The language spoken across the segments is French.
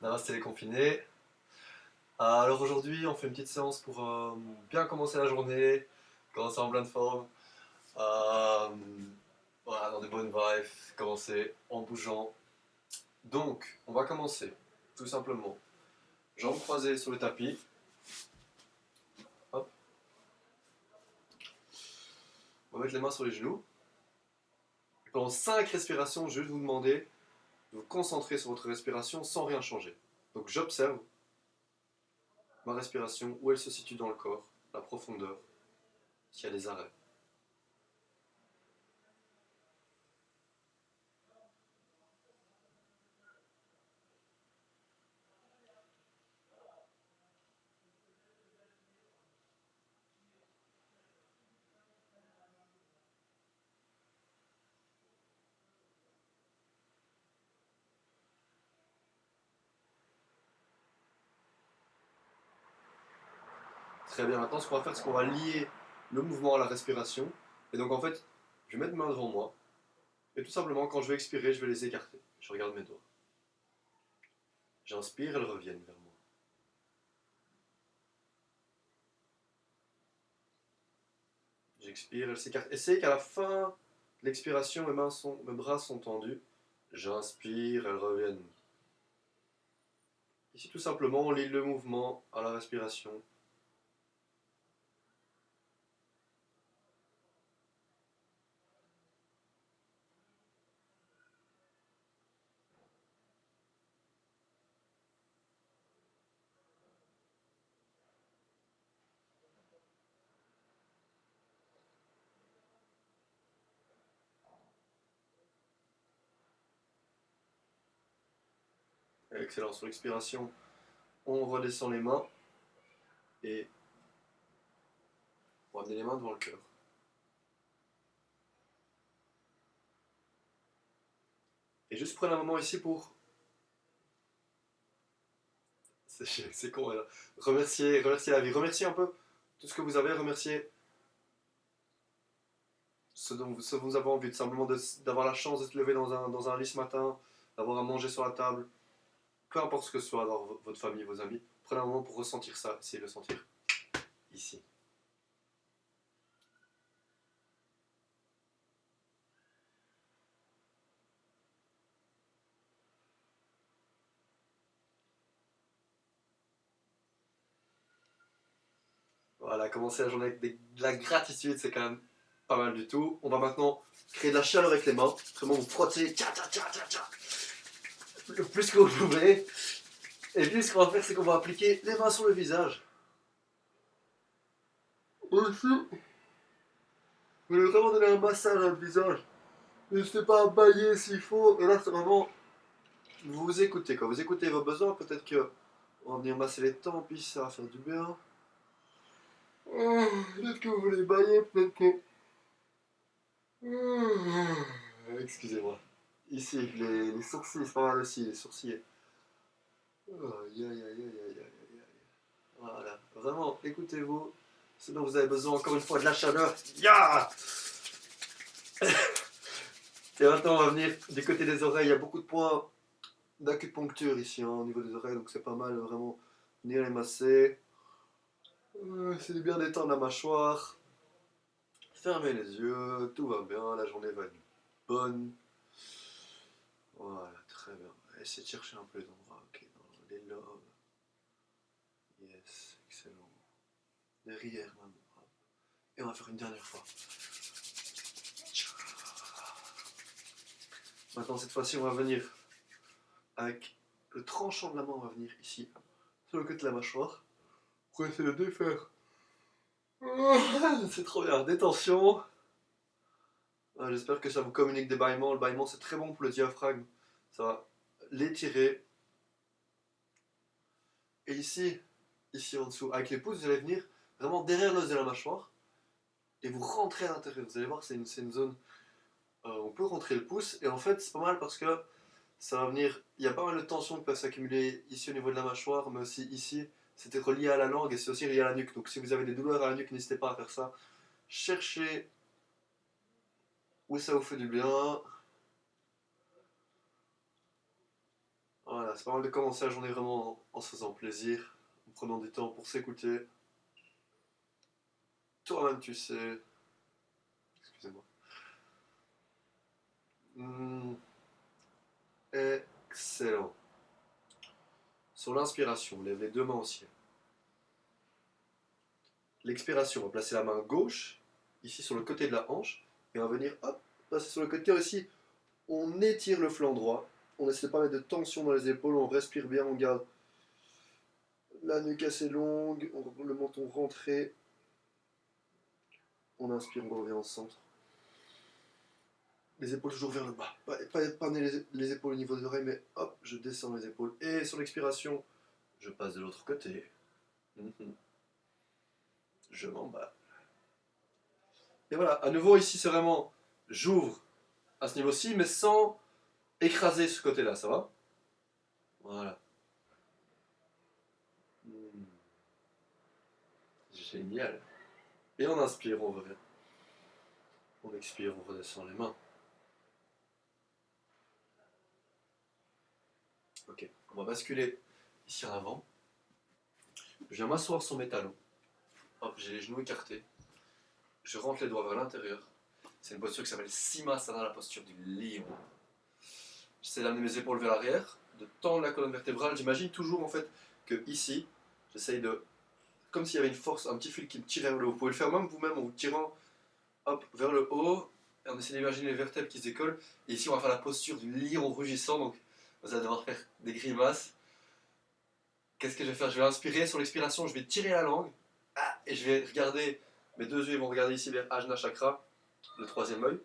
Namasté les confinés. Alors aujourd'hui, on fait une petite séance pour bien commencer la journée, commencer en pleine forme, euh, voilà, dans des bonnes vibes, commencer en bougeant. Donc, on va commencer, tout simplement. Jambes croisées sur le tapis. Hop. On va mettre les mains sur les genoux. Et pendant 5 respirations, je vais vous demander de vous concentrer sur votre respiration sans rien changer. Donc j'observe ma respiration, où elle se situe dans le corps, la profondeur, s'il y a des arrêts. Très bien, maintenant ce qu'on va faire, c'est qu'on va lier le mouvement à la respiration. Et donc en fait, je vais mettre mes mains devant moi. Et tout simplement, quand je vais expirer, je vais les écarter. Je regarde mes doigts. J'inspire, elles reviennent vers moi. J'expire, elles s'écartent. Essayez qu'à la fin de l'expiration, mes bras sont tendus. J'inspire, elles reviennent. Ici, tout simplement, on lie le mouvement à la respiration. Excellent. Sur l'expiration, on redescend les mains et on va amener les mains devant le cœur. Et juste prenez un moment ici pour. C'est con, là. Remercier la vie. Remercier un peu tout ce que vous avez. Remercier ce dont vous avez envie. Simplement d'avoir la chance de se lever dans un lit ce matin, d'avoir à manger sur la table. Peu importe ce que ce soit, d'avoir votre famille, vos amis. Prenez un moment pour ressentir ça. Essayez de le sentir ici. Voilà, commencer la journée avec de la gratitude, c'est quand même pas mal du tout. On va maintenant créer de la chaleur avec les mains. Vraiment vous frotter, tcha, tcha, tcha, tcha, tcha, le plus que vous pouvez. Et puis ce qu'on va faire, c'est qu'on va appliquer les mains sur le visage. Ici, vous voulez vraiment donner un massage à le visage. N'hésitez pas à bailler s'il faut. Et là, c'est vraiment. Vous vous écoutez, quoi. Vous écoutez vos besoins. Peut-être que on va venir masser les tempes, puis ça va faire du bien. Peut-être que vous voulez bailler, peut-être que. Excusez-moi. Ici, les sourcils, c'est pas mal aussi, les sourcils. Aïe, aïe, aïe, aïe, aïe, aïe, aïe. Voilà. Vraiment, écoutez-vous. Ce dont vous avez besoin, encore une fois, de la chaleur. Ya. Et maintenant, on va venir du côté des oreilles. Il y a beaucoup de points d'acupuncture ici, hein, au niveau des oreilles, donc c'est pas mal, vraiment, venir les masser. C'est de bien détendre la mâchoire. Fermez les yeux, tout va bien, la journée va être bonne. Voilà, très bien. Essayez de chercher un peu les endroits, ok, dans les lobes. Yes, excellent. Derrière maintenant. Et on va faire une dernière fois. Maintenant, cette fois-ci, on va venir avec le tranchant de la main, on va venir ici, sur le côté de la mâchoire, pour essayer de défaire. C'est trop bien, détention. J'espère que ça vous communique des bâillements. Le bâillement, c'est très bon pour le diaphragme. Ça va l'étirer. Et ici en dessous, avec les pouces, vous allez venir vraiment derrière l'os de la mâchoire et vous rentrez à l'intérieur. Vous allez voir, c'est une zone où on peut rentrer le pouce. Et en fait, c'est pas mal parce que ça va venir. Il y a pas mal de tension qui peuvent s'accumuler ici au niveau de la mâchoire, mais aussi ici. C'est relié à la langue et c'est aussi lié à la nuque. Donc si vous avez des douleurs à la nuque, n'hésitez pas à faire ça. Cherchez où ça vous fait du bien. Voilà, Voilà, c'est pas mal de commencer la journée vraiment en se faisant plaisir, en prenant du temps pour s'écouter. Toi-même, tu sais. Excusez-moi. Hmm, excellent. Sur l'inspiration, lève les deux mains au ciel. L'expiration, on va placer la main gauche, ici sur le côté de la hanche, et on va venir, hop, passer sur le côté aussi. On étire le flanc droit, on essaie de pas mettre de tension dans les épaules, on respire bien, on garde la nuque assez longue, le menton rentré. On inspire, on revient au centre. Les épaules toujours vers le bas. Pas les épaules au niveau des oreilles, mais hop, je descends les épaules. Et sur l'expiration, je passe de l'autre côté. Je m'emballe. Et voilà, à nouveau ici c'est vraiment, j'ouvre à ce niveau-ci, mais sans écraser ce côté-là, ça va? Voilà. Génial. Et on inspire, on revient. On expire, on redescend les mains. Ok, on va basculer ici en avant. Je viens m'asseoir sur mes talons. Hop, j'ai les genoux écartés. Je rentre les doigts vers l'intérieur. C'est une posture qui s'appelle Simasana, la posture du lion. J'essaie d'amener mes épaules vers l'arrière, de tendre la colonne vertébrale. J'imagine toujours en fait que ici, j'essaye de, comme s'il y avait une force, un petit fil qui me tirait vers le haut. Vous pouvez le faire même vous-même en vous tirant hop, vers le haut. Et on essaie d'imaginer les vertèbres qui se décollent. Et ici, on va faire la posture du lion rugissant. Donc, vous allez devoir faire des grimaces. Qu'est-ce que je vais faire? Je vais inspirer. Sur l'expiration, je vais tirer la langue. Et je vais regarder, mes deux yeux vont regarder ici vers Ajna Chakra, le troisième œil.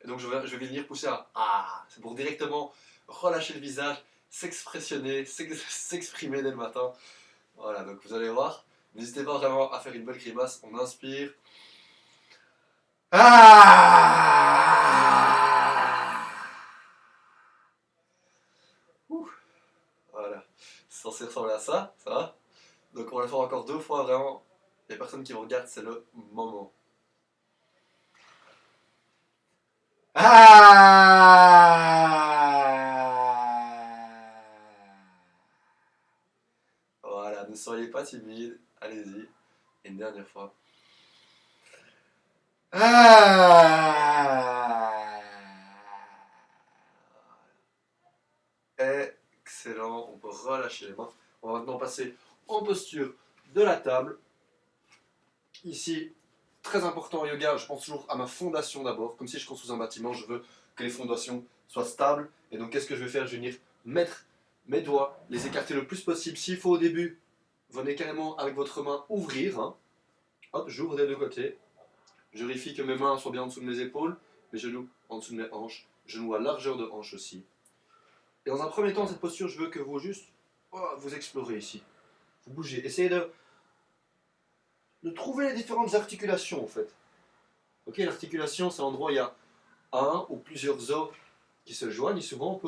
Et donc, je vais venir pousser un Ah. C'est pour directement relâcher le visage, s'expressionner, s'exprimer dès le matin. Voilà, donc vous allez voir. N'hésitez pas vraiment à faire une belle grimace. On inspire. Ah. Voilà. C'est censé ressembler à ça, ça va? Donc on va le faire encore deux fois, vraiment. Les personnes qui vous regardent, c'est le moment. Ah. Voilà, ne soyez pas timide, allez-y. Et une dernière fois. Ah. Excellent, on peut relâcher les mains. On va maintenant passer en posture de la table. Ici, très important en yoga, je pense toujours à ma fondation d'abord. Comme si je construis un bâtiment, je veux que les fondations soient stables. Et donc, qu'est-ce que je vais faire? Je vais venir mettre mes doigts, les écarter le plus possible. S'il faut au début, venez carrément avec votre main ouvrir. Hein. Hop, j'ouvre des deux côtés. Je vérifie que mes mains soient bien en dessous de mes épaules, mes genoux en dessous de mes hanches, genoux à largeur de hanche aussi. Et dans un premier temps, cette posture, je veux que vous juste vous explorez ici. Vous bougez. Essayez de trouver les différentes articulations en fait. Ok, l'articulation, c'est l'endroit où il y a un ou plusieurs os qui se joignent et souvent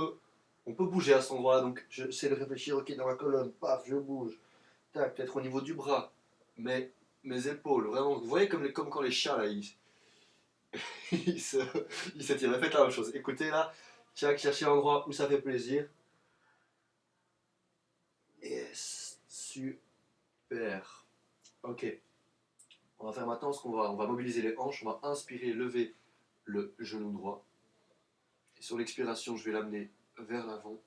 on peut bouger à cet endroit-là. Donc j'essaie de réfléchir, ok, dans la colonne, paf, je bouge. Tac, peut-être au niveau du bras, mais mes épaules, vraiment. Vous voyez comme quand les chiens là, ils se, ils s'étirent. Faites la même chose. Écoutez là, cherchez l'endroit où ça fait plaisir. Yes, super. Ok. On va faire maintenant ce qu'on va. On va mobiliser les hanches, on va inspirer, lever le genou droit. Et sur l'expiration, je vais l'amener vers l'avant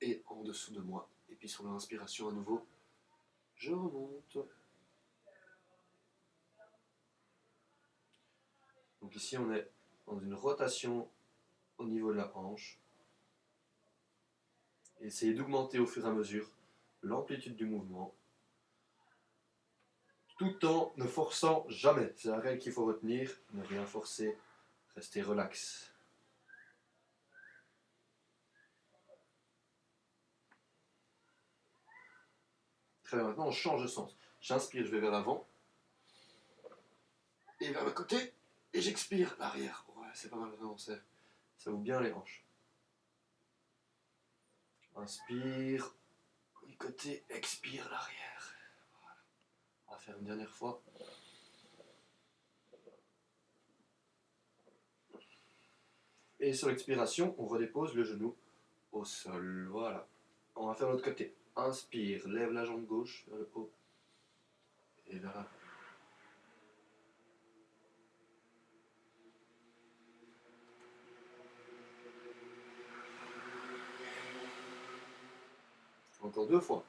et en dessous de moi. Et puis sur l'inspiration à nouveau, je remonte. Donc ici, on est dans une rotation au niveau de la hanche. Et essayez d'augmenter au fur et à mesure l'amplitude du mouvement, tout en ne forçant jamais. C'est la règle qu'il faut retenir, ne rien forcer, rester relax. Très bien, maintenant on change de sens. J'inspire, je vais vers l'avant, et vers le côté, et j'expire l'arrière. Ouais, c'est pas mal vraiment, ça ouvre bien les hanches. Inspire, du côté, expire l'arrière. Voilà. On va faire une dernière fois. Et sur l'expiration, on redépose le genou au sol. Voilà. On va faire l'autre côté. Inspire, lève la jambe gauche vers le haut et vers l'avant. Encore 2 fois.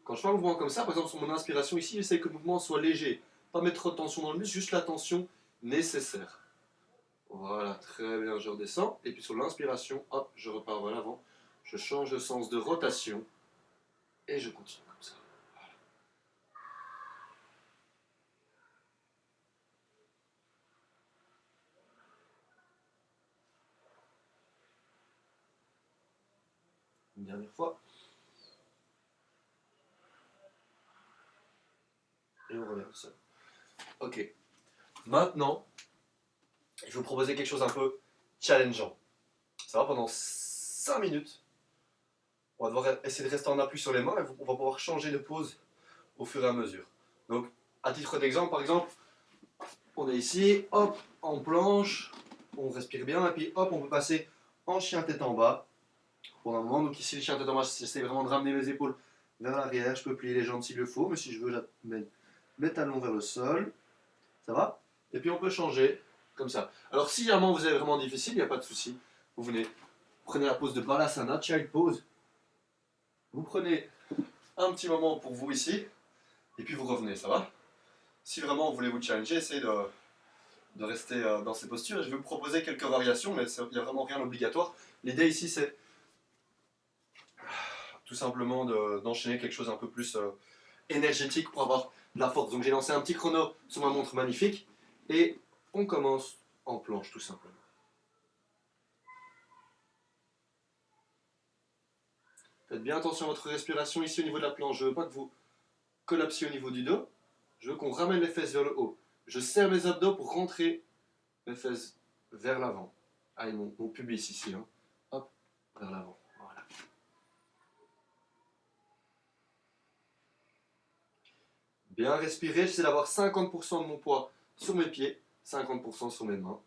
Quand je fais un mouvement comme ça, par exemple sur mon inspiration ici, j'essaie que le mouvement soit léger. Pas mettre trop de tension dans le muscle, juste la tension nécessaire. Voilà, très bien, je redescends. Et puis sur l'inspiration, hop, je repars vers l'avant. Je change de sens de rotation. Et je continue comme ça. Voilà. Une dernière fois. Et on revient au sol. Ok. Maintenant, je vais vous proposer quelque chose un peu challengeant. Ça va pendant 5 minutes. On va devoir essayer de rester en appui sur les mains et on va pouvoir changer de pose au fur et à mesure. Donc, à titre d'exemple, par exemple, on est ici, hop, en planche, on respire bien, et puis hop, on peut passer en chien tête en bas pour un moment. Donc ici, le chien tête en bas, j'essaie vraiment de ramener mes épaules vers l'arrière, je peux plier les jambes s'il le faut, mais si je veux, j'amène mes talons vers le sol, ça va? Et puis on peut changer, comme ça. Alors si jamais vous avez vraiment difficile, il n'y a pas de souci, vous venez, prenez la pose de Balasana, Child Pose, vous prenez un petit moment pour vous ici, et puis vous revenez, ça va? Si vraiment vous voulez vous challenger, essayez de rester dans ces postures. Je vais vous proposer quelques variations, mais il n'y a vraiment rien d'obligatoire. L'idée ici, c'est tout simplement d'enchaîner quelque chose un peu plus énergétique pour avoir de la force. Donc j'ai lancé un petit chrono sur ma montre magnifique, et on commence en planche tout simplement. Faites bien attention à votre respiration ici au niveau de la planche. Je ne veux pas que vous collapsiez au niveau du dos. Je veux qu'on ramène les fesses vers le haut. Je serre mes abdos pour rentrer les fesses vers l'avant. Allez, mon pubis ici. Hein. Hop, vers l'avant. Voilà. Bien respirer. J'essaie d'avoir 50% de mon poids sur mes pieds, 50% sur mes mains.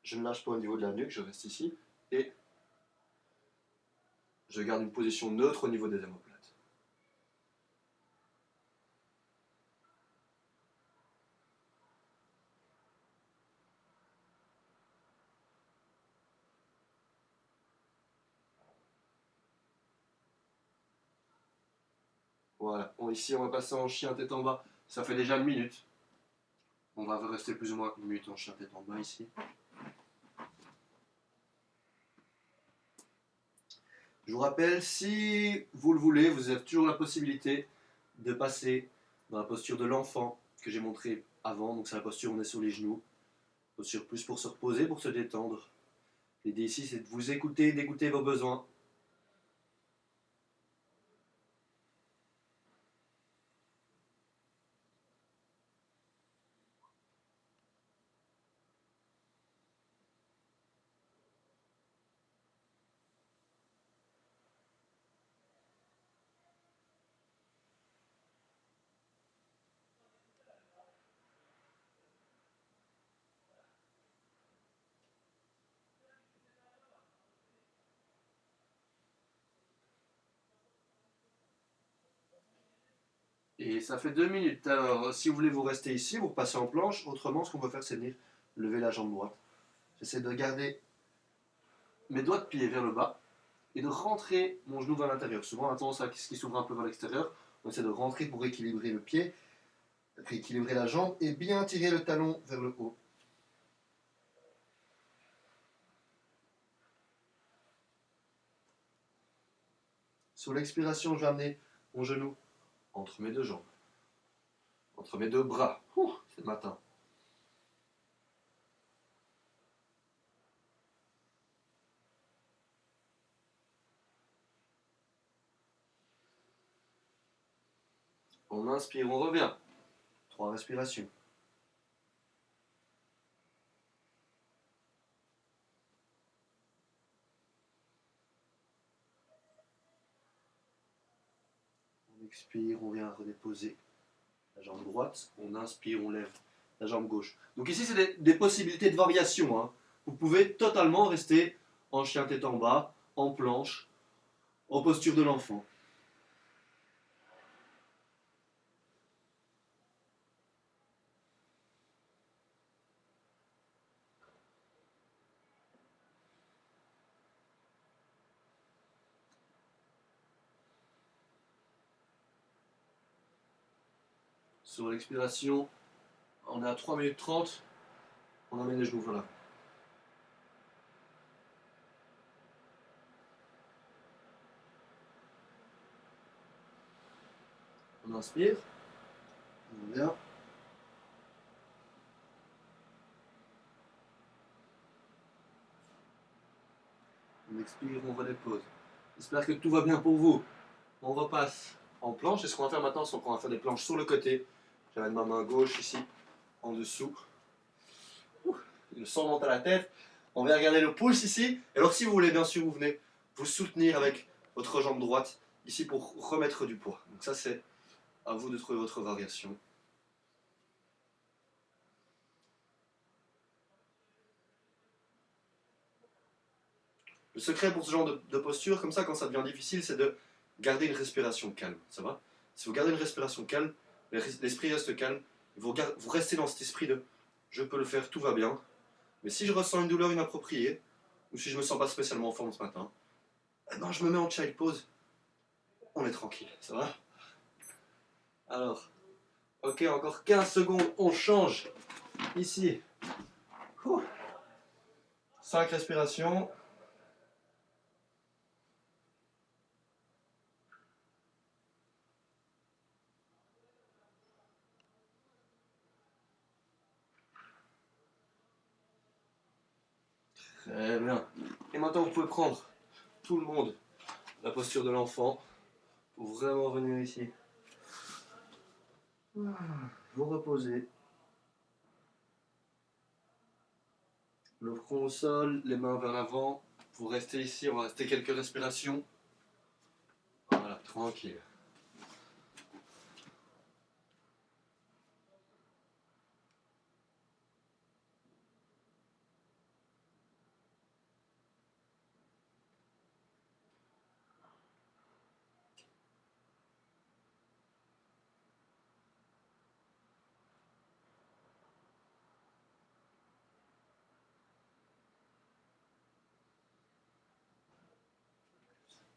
Je ne lâche pas au niveau de la nuque, je reste ici. Et je garde une position neutre au niveau des omoplates. Voilà. Bon, ici, on va passer en chien tête en bas. Ça fait déjà 1 minute. On va rester plus ou moins 1 minute en chien tête en bas ici. Je vous rappelle, si vous le voulez, vous avez toujours la possibilité de passer dans la posture de l'enfant que j'ai montré avant. Donc c'est la posture où on est sur les genoux. Posture plus pour se reposer, pour se détendre. L'idée ici, c'est de vous écouter, d'écouter vos besoins. Et ça fait 2 minutes. Alors, si vous voulez vous rester ici, vous repassez en planche. Autrement, ce qu'on peut faire, c'est venir lever la jambe droite. J'essaie de garder mes doigts de pied vers le bas et de rentrer mon genou vers l'intérieur. Souvent, on a tendance à ce qui s'ouvre un peu vers l'extérieur. On essaie de rentrer pour équilibrer le pied, rééquilibrer la jambe et bien tirer le talon vers le haut. Sur l'expiration, je vais amener mon genou entre mes deux jambes, entre mes deux bras. C'est le matin. On inspire, on revient. 3 respirations. On expire, on vient redéposer la jambe droite. On inspire, on lève la jambe gauche. Donc ici, c'est des possibilités de variation. Hein. vous pouvez totalement rester en chien tête en bas, en planche, en posture de l'enfant. Sur l'expiration, on est à 3 minutes 30, on amène les genoux, voilà. On inspire, on bien. On expire, on redépose. J'espère que tout va bien pour vous. On repasse en planche, et ce qu'on va faire maintenant, c'est qu'on va faire des planches sur le côté. J'amène ma main gauche ici, en dessous. Le sang monte à la tête. On va regarder le pouce ici. Et alors si vous voulez, bien sûr, vous venez vous soutenir avec votre jambe droite ici pour remettre du poids. Donc ça, c'est à vous de trouver votre variation. Le secret pour ce genre de posture, comme ça, quand ça devient difficile, c'est de garder une respiration calme. Ça va? Si vous gardez une respiration calme, l'esprit reste calme. Vous restez dans cet esprit de je peux le faire, tout va bien. Mais si je ressens une douleur inappropriée, ou si je me sens pas spécialement en forme ce matin, eh ben je me mets en child pose. On est tranquille, ça va? Alors, ok, encore 15 secondes, on change. Ici. 5 respirations. Très bien. Et maintenant, vous pouvez prendre tout le monde la posture de l'enfant pour vraiment venir ici. Vous reposez. Le front au sol, les mains vers l'avant. Vous restez ici, on va rester quelques respirations. Voilà, tranquille.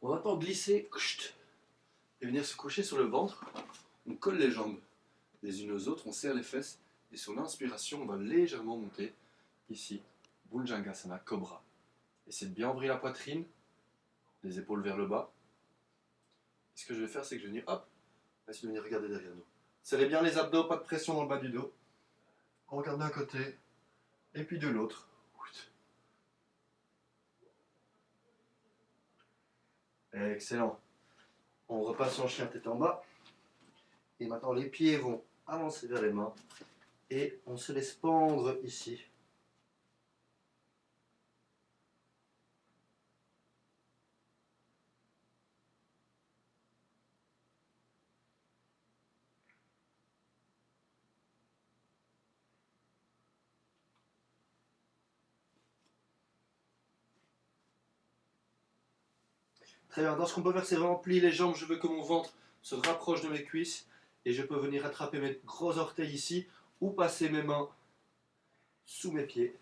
On va maintenant glisser et venir se coucher sur le ventre. On colle les jambes les unes aux autres, on serre les fesses. Et sur l'inspiration, on va légèrement monter ici. Bhujangasana, Cobra. Essayez de bien ouvrir la poitrine, les épaules vers le bas. Et ce que je vais faire, c'est que je vais venir, hop, essayer de venir regarder derrière nous. Serrez bien les abdos, pas de pression dans le bas du dos. On regarde d'un côté, et puis de l'autre. Excellent. On repasse en chien tête en bas. Et maintenant, les pieds vont avancer vers les mains. Et on se laisse pendre ici. Très bien. Dans ce qu'on peut faire, c'est vraiment plier les jambes. Je veux que mon ventre se rapproche de mes cuisses. Et je peux venir attraper mes gros orteils ici. Ou passer mes mains sous mes pieds.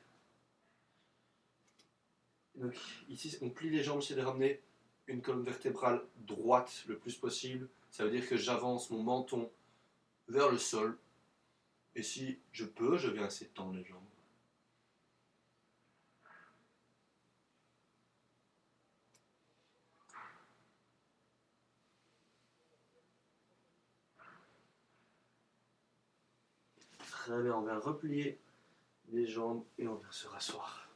Donc ici, on plie les jambes, j'essaie de ramener une colonne vertébrale droite le plus possible. Ça veut dire que j'avance mon menton vers le sol. Et si je peux, je viens essayer de tendre les jambes. Très bien, on vient replier les jambes et on vient se rasseoir.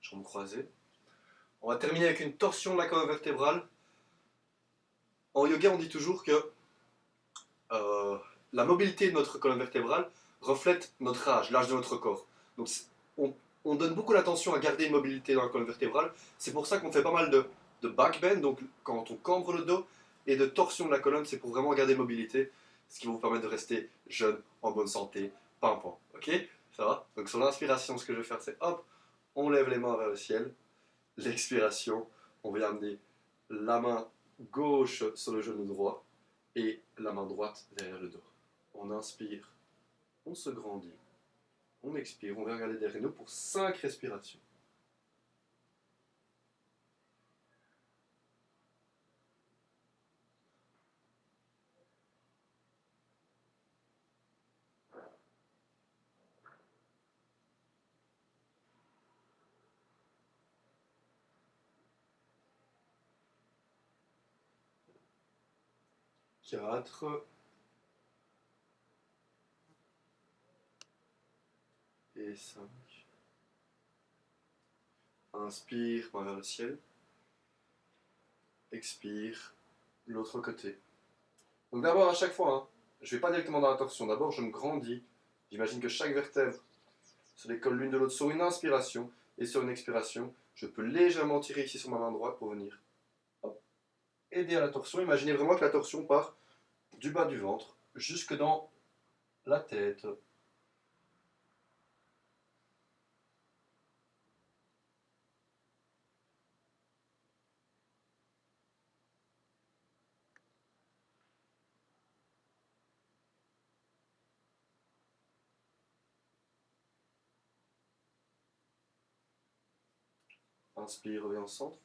Jambes croisées. On va terminer avec une torsion de la colonne vertébrale. En yoga, on dit toujours que la mobilité de notre colonne vertébrale reflète notre âge, l'âge de notre corps. Donc on donne beaucoup d'attention à garder une mobilité dans la colonne vertébrale. C'est pour ça qu'on fait pas mal de back bend, donc quand on cambre le dos, et de torsion de la colonne, c'est pour vraiment garder mobilité. ce qui va vous permettre de rester jeune, en bonne santé, pimpant. Ok? Ça va? Donc sur l'inspiration, ce que je vais faire, c'est hop, on lève les mains vers le ciel. L'expiration, on va amener la main gauche sur le genou droit et la main droite derrière le dos. On inspire, on se grandit, on expire, on va regarder derrière nous pour 5 respirations. Quatre et 5. Inspire, main vers le ciel. Expire, l'autre côté. Donc d'abord à chaque fois, hein, je ne vais pas directement dans la torsion. D'abord je me grandis. J'imagine que chaque vertèbre se décolle l'une de l'autre sur une inspiration et sur une expiration. Je peux légèrement tirer ici sur ma main droite pour venir hop, aider à la torsion. Imaginez vraiment que la torsion part du bas du ventre jusque dans la tête. Inspire, reviens au centre.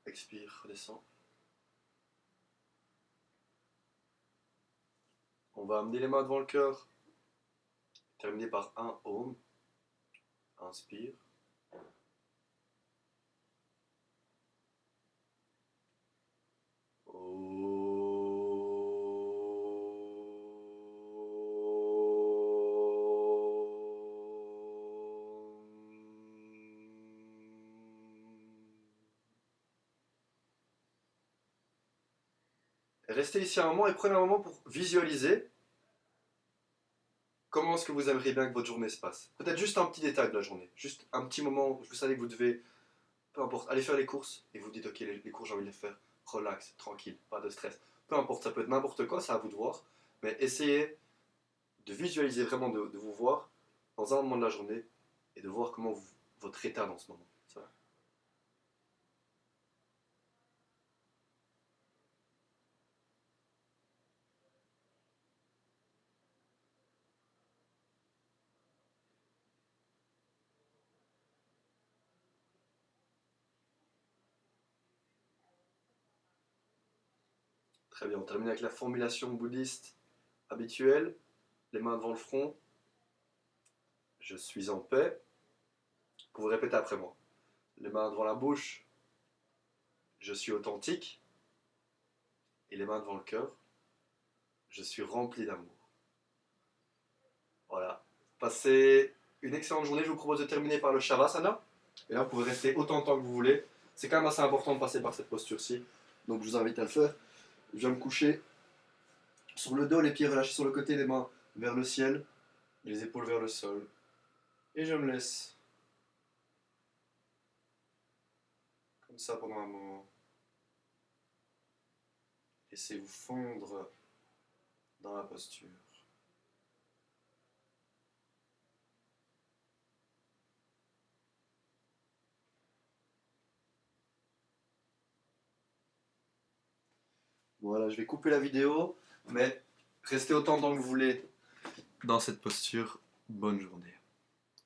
Expire, redescend. On va amener les mains devant le cœur. Terminer par un Om. Inspire. Restez ici un moment et prenez un moment pour visualiser comment est-ce que vous aimeriez bien que votre journée se passe. Peut-être juste un petit détail de la journée, juste un petit moment où vous savez que vous devez, peu importe, aller faire les courses et vous dites ok les courses j'ai envie de les faire, relax, tranquille, pas de stress. Peu importe, ça peut être n'importe quoi, c'est à vous de voir, mais essayez de visualiser vraiment de vous voir dans un moment de la journée et de voir comment votre état dans ce moment. Ça va. Très bien, on termine avec la formulation bouddhiste habituelle, les mains devant le front, je suis en paix. Vous répétez après moi. Les mains devant la bouche, je suis authentique. Et les mains devant le cœur, je suis rempli d'amour. Voilà. Passez une excellente journée. Je vous propose de terminer par le Shavasana. Et là, vous pouvez rester autant de temps que vous voulez. C'est quand même assez important de passer par cette posture-ci. Donc, je vous invite à le faire. Je viens me coucher sur le dos, les pieds relâchés sur le côté, les mains vers le ciel, les épaules vers le sol. Et je me laisse comme ça pendant un moment. Laissez-vous fondre dans la posture. Voilà, je vais couper la vidéo, mais restez autant de temps que vous voulez dans cette posture. Bonne journée.